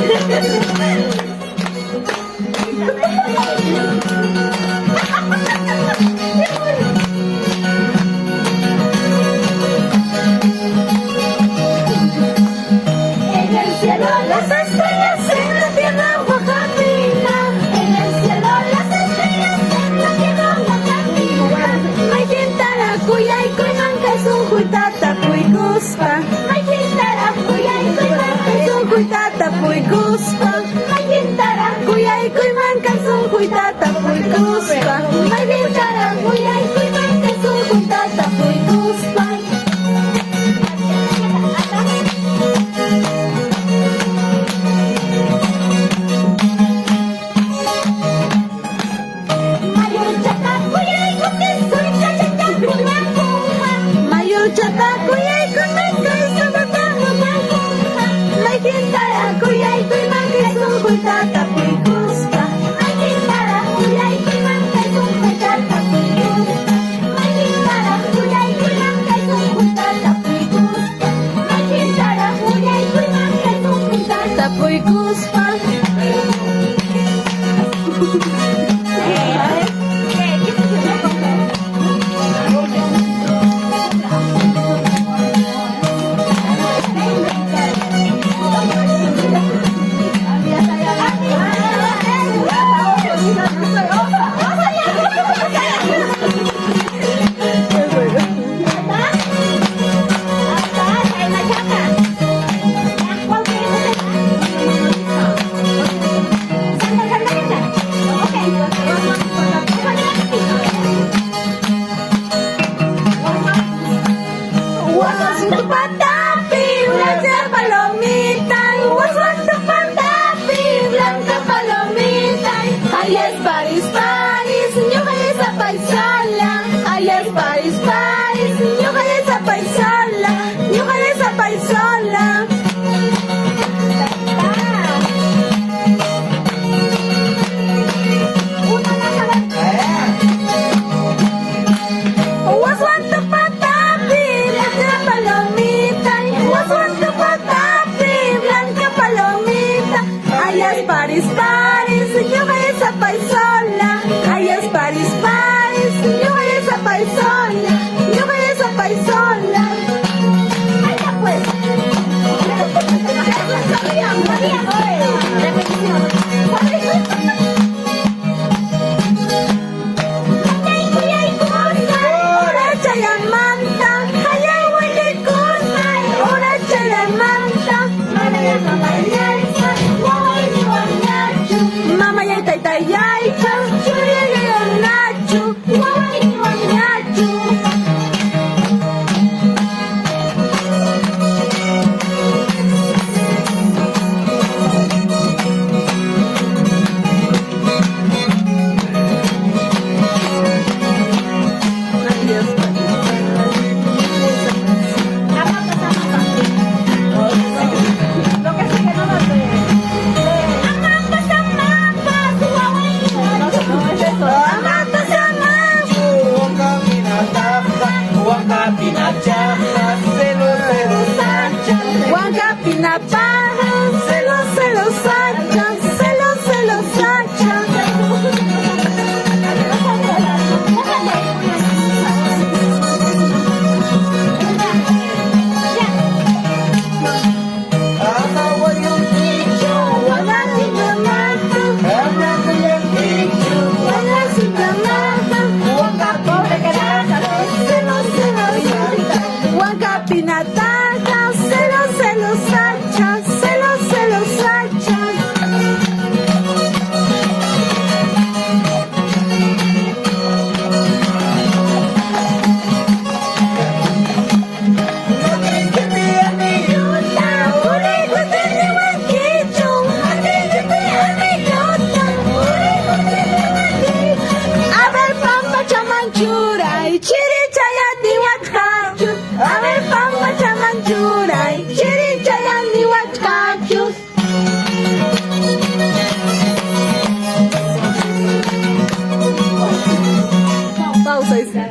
En el cielo las estrellas, en la tierra Oaxaquina. En el cielo las estrellas, en la tierra Oaxaquina. May kintara kuyay koy mangkasung kuy tatapuy guspa. May kintara kuyay koy mangkasung kuy tatapuy guspa. May kintara kuyay koy mangkasung kuy tatapuy guspa. May kintara kuyay koy mangkasung kuy tatapuy guspa. Mayor chata kuyay kunay kay sabatang mabangkuma. May kintara kuyay kuy mangkay sungkoy tatapuy guspa. May kintara kuyay kuy mangkay sungkoy tatapuy guspa. May kintara kuyay kuy mangkay sungkoy tatapuy guspa. May kintara kuyay kuy mangkay sungkoy tatapuy guspa. Ayas Paris, Paris, nyo kaya sa paisala. Ayas Paris, Paris, nyo kaya sa paisala. Nyo kaya sa paisala. Was want to patapi, blanca palomita. Was want to patapi, blanca palomita. Ayas Paris, Paris, nyo kaya sa paisola. Ayas Paris, Paris, nyo kaya sa paisola. Nyo kaya sa paisola. Ay, ya pues. María, repetición. Ora chayan manta, hayay wili kunay. Ora chayan manta, manaya mamayay sa waway ni wanyachu. Mamayay taytayay sa churiyay nachu, waway ni wanyachu. Pinapaja, celo, celo, sacha, celo, celo, sacha. Wala si Gamata, wala si Gamata. Celo, celo, sacha, huanca pinataja, celo, celo, sacha, celo, celo, sacha. A ver, pampa chamanchura y chirichaya diwatkachu. A ver, pampa chamanchura y chirichaya diwatkachu. Pausa, Isa.